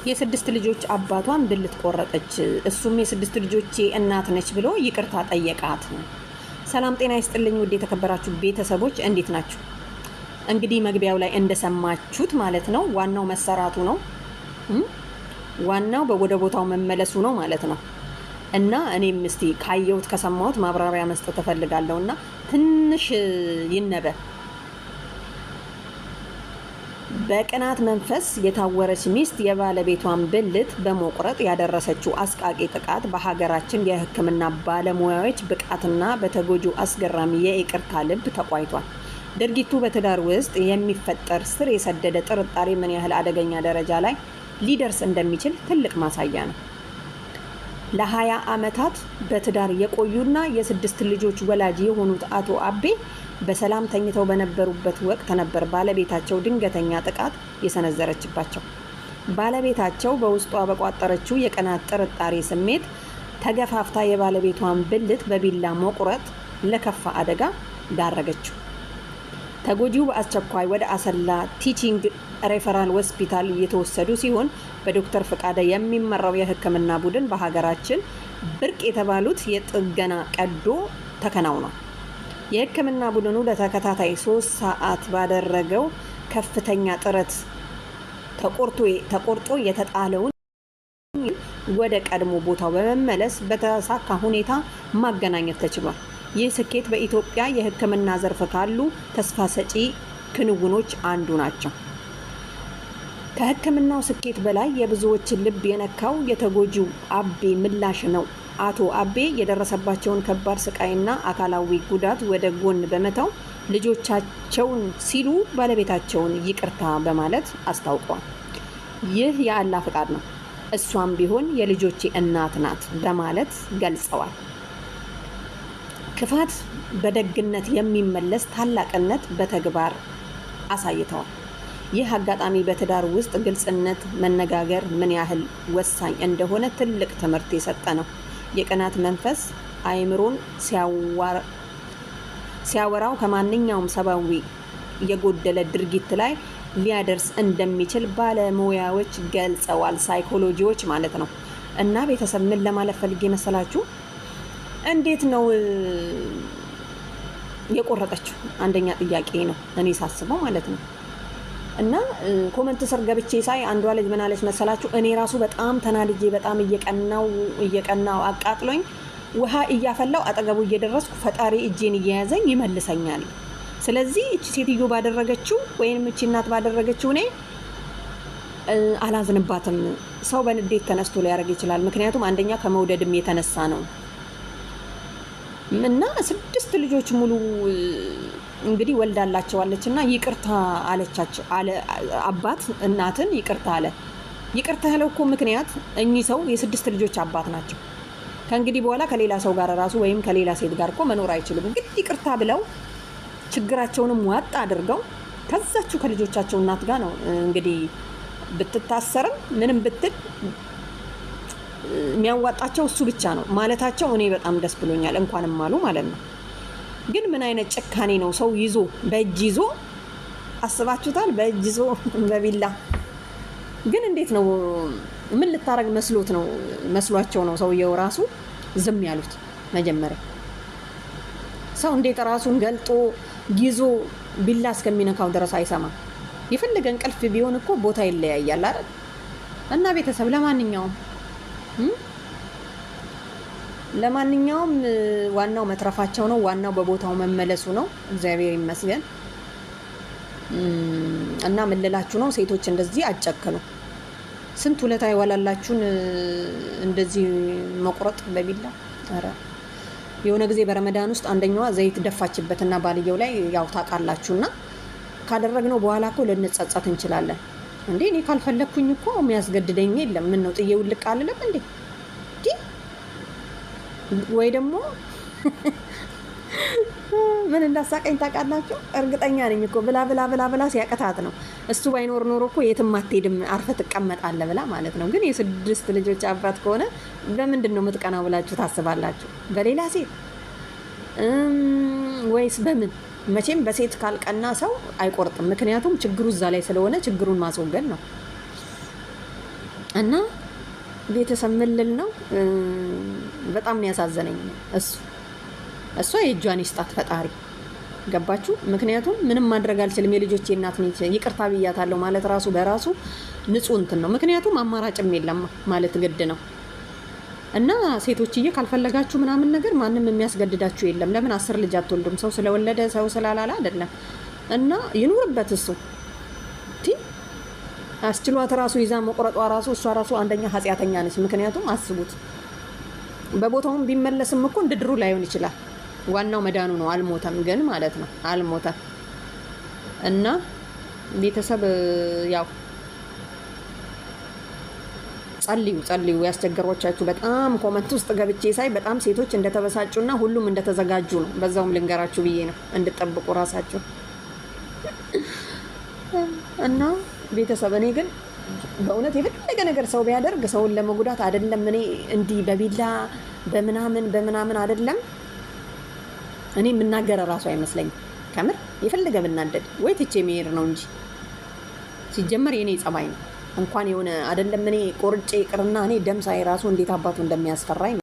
የስድስት ልጆች አባቷን ብልት ቆረጠች። እሱም የስድስት ልጆቼ እናት ነች ብሎ ይቅርታ ጠየቃት። ሰላም ጤና ይስጥልኝ ውድ የተከበራችሁ ቤተሰቦች እንዴት ናችሁ? እንግዲህ መግቢያው ላይ እንደሰማችሁት ማለት ነው ዋናው መሰራቱ ነው፣ ዋናው ወደ ቦታው መመለሱ ነው ማለት ነው። እና እኔም እስቲ ካየሁት ከሰማሁት ማብራሪያ መስጠት እፈልጋለሁና ትንሽ ይነበብ። በቅናት መንፈስ የታወረች ሚስት የባለቤቷን ብልት በመቁረጥ ያደረሰችው አስቃቂ ጥቃት በሀገራችን የሕክምና ባለሙያዎች ብቃትና በተጎጂው አስገራሚ የይቅርታ ልብ ተቋይቷል። ድርጊቱ በትዳር ውስጥ የሚፈጠር ስር የሰደደ ጥርጣሬ ምን ያህል አደገኛ ደረጃ ላይ ሊደርስ እንደሚችል ትልቅ ማሳያ ነው። ለ20 ዓመታት በትዳር የቆዩና የስድስት ልጆች ወላጅ የሆኑት አቶ አቤ በሰላም ተኝተው በነበሩበት ወቅት ነበር ባለቤታቸው ድንገተኛ ጥቃት የሰነዘረችባቸው። ባለቤታቸው በውስጧ በቋጠረችው የቅናት ጥርጣሬ ስሜት ተገፋፍታ የባለቤቷን ብልት በቢላ መቁረጥ ለከፋ አደጋ ዳረገችው። ተጎጂው በአስቸኳይ ወደ አሰላ ቲቺንግ ሬፈራል ሆስፒታል የተወሰዱ ሲሆን በዶክተር ፍቃደ የሚመራው የሕክምና ቡድን በሀገራችን ብርቅ የተባሉት የጥገና ቀዶ ተከናውኗል። የሕክምና ቡድኑ ለተከታታይ 3 ሰዓት ባደረገው ከፍተኛ ጥረት ተቆርጦ የተጣለውን ወደ ቀድሞ ቦታው በመመለስ በተሳካ ሁኔታ ማገናኘት ተችሏል። ይህ ስኬት በኢትዮጵያ የሕክምና ዘርፍ ካሉ ተስፋ ሰጪ ክንውኖች አንዱ ናቸው። ከሕክምናው ስኬት በላይ የብዙዎችን ልብ የነካው የተጎጂው አቤ ምላሽ ነው። አቶ አቤ የደረሰባቸውን ከባድ ስቃይና አካላዊ ጉዳት ወደ ጎን በመተው ልጆቻቸውን ሲሉ ባለቤታቸውን ይቅርታ በማለት አስታውቀዋል። ይህ የአላህ ፍቃድ ነው፣ እሷም ቢሆን የልጆቼ እናት ናት በማለት ገልጸዋል። ክፋት በደግነት የሚመለስ ታላቅነት በተግባር አሳይተዋል። ይህ አጋጣሚ በትዳር ውስጥ ግልጽነት መነጋገር ምን ያህል ወሳኝ እንደሆነ ትልቅ ትምህርት የሰጠ ነው። የቅናት መንፈስ አእምሮን ሲያወራው ከማንኛውም ሰብአዊ የጎደለ ድርጊት ላይ ሊያደርስ እንደሚችል ባለሙያዎች ገልጸዋል። ሳይኮሎጂዎች ማለት ነው። እና ቤተሰብ ምን ለማለት ፈልጌ መሰላችሁ? እንዴት ነው የቆረጠችው? አንደኛ ጥያቄ ነው እኔ ሳስበው ማለት ነው። እና ኮመንት ስር ገብቼ ሳይ አንዷ ልጅ ምን አለች መሰላችሁ? እኔ ራሱ በጣም ተናድጄ በጣም እየቀናው አቃጥሎኝ ውሃ እያፈላው አጠገቡ እየደረስኩ ፈጣሪ እጄን እየያዘኝ ይመልሰኛል። ስለዚህ እቺ ሴትዮ ባደረገችው ወይንም እቺ እናት ባደረገችው እኔ አላዝንባትም። ሰው በንዴት ተነስቶ ሊያደርግ ይችላል። ምክንያቱም አንደኛ ከመውደድም የተነሳ ነው። እና 6 ልጆች ሙሉ እንግዲህ ወልዳላቸዋለች እና ይቅርታ አለቻቸው። አባት እናትን ይቅርታ አለ። ይቅርታ ያለው እኮ ምክንያት እኚህ ሰው የ6 ልጆች አባት ናቸው። ከእንግዲህ በኋላ ከሌላ ሰው ጋር ራሱ ወይም ከሌላ ሴት ጋር እኮ መኖር አይችሉም። ግን ይቅርታ ብለው ችግራቸውንም ዋጣ አድርገው ከዛችሁ ከልጆቻቸው እናት ጋር ነው እንግዲህ ብትታሰርም ምንም ብትል የሚያዋጣቸው እሱ ብቻ ነው ማለታቸው እኔ በጣም ደስ ብሎኛል። እንኳንም አሉ ማለት ነው። ግን ምን አይነት ጭካኔ ነው! ሰው ይዞ በእጅ ይዞ አስባችሁታል? በእጅ ይዞ በቢላ ግን እንዴት ነው? ምን ልታረግ መስሏቸው ነው ሰውየው ራሱ ዝም ያሉት? መጀመሪያ ሰው እንዴት ራሱን ገልጦ ይዞ ቢላ እስከሚነካው ድረስ አይሰማም? የፈለገ እንቅልፍ ቢሆን እኮ ቦታ ይለያያል አይደል? እና ቤተሰብ ለማንኛውም ዋናው መትረፋቸው ነው። ዋናው በቦታው መመለሱ ነው። እግዚአብሔር ይመስገን። እና ምን ልላችሁ ነው? ሴቶች እንደዚህ አጨክኑ። ስንት ውለታ ይዋላላችሁን እንደዚህ መቁረጥ በቢላ። ኧረ የሆነ ጊዜ በረመዳን ውስጥ አንደኛዋ ዘይት ደፋችበትና ባልየው ላይ ያው ታውቃላችሁና ካደረግነው በኋላ እኮ ልንጸጸት እንችላለን። እንዴ እኔ ካልፈለኩኝ እኮ የሚያስገድደኝ የለም። ምን ነው ጥዬው ልቅ አልልም እንዴ? ወይ ደግሞ ምን እንዳሳቀኝ ታውቃላችሁ? እርግጠኛ ነኝ እኮ ብላ ሲያቀታት ነው። እሱ ባይኖር ኖሮ እኮ የትም አትሄድም አርፈህ ትቀመጣለህ ብላ ማለት ነው። ግን የ6 ልጆች አባት ከሆነ በምንድን ነው የምትቀናው ብላችሁ ታስባላችሁ? በሌላ ሴት ወይስ በምን? መቼም በሴት ካልቀና ሰው አይቆርጥም። ምክንያቱም ችግሩ እዛ ላይ ስለሆነ ችግሩን ማስወገድ ነው። እና ቤተሰብ ምልል ነው በጣም ነው ያሳዘነኝ። እሷ የእጇን ይስጣት ፈጣሪ። ገባችሁ? ምክንያቱም ምንም ማድረግ አልችልም፣ የልጆቼ እናት ነች፣ ይቅርታ ብያታለሁ ማለት ራሱ በራሱ ንጹህ እንትን ነው። ምክንያቱም አማራጭም የለም ማለት ግድ ነው። እና ሴቶችዬ ካልፈለጋችሁ ምናምን ነገር ማንም የሚያስገድዳችሁ የለም። ለምን 10 ልጅ አትወልዱም? ሰው ስለወለደ ሰው ስላላለ አይደለም። እና ይኑርበት እሱ አስችሏት ራሱ ይዛ መቁረጧ ራሱ እሷ ራሱ አንደኛ ኃጢአተኛ ነች። ምክንያቱም አስቡት፣ በቦታውም ቢመለስም እኮ እንደ ድሩ ላይሆን ይችላል። ዋናው መዳኑ ነው። አልሞተም ግን ማለት ነው አልሞተም። እና ቤተሰብ ያው ጸልዩ ያስቸገሮቻችሁ። በጣም ኮመንት ውስጥ ገብቼ ሳይ በጣም ሴቶች እንደተበሳጩና ሁሉም እንደተዘጋጁ ነው። በዛውም ልንገራችሁ ብዬ ነው እንድጠብቁ ራሳችሁ። እና ቤተሰብ እኔ ግን በእውነት የፈለገ ነገር ሰው ቢያደርግ ሰውን ለመጉዳት አይደለም። እኔ እንዲህ በቢላ በምናምን አይደለም እኔ የምናገረ ራሱ አይመስለኝም። ከምር የፈለገ ብናደድ ወይ ትቼ መሄድ ነው እንጂ ሲጀመር የኔ ጸባይ ነው። እንኳን የሆነ አይደለም እኔ ቆርጬ ይቅርና እኔ ደም ሳይ ራሱ እንዴት አባቱ እንደሚያስፈራኝ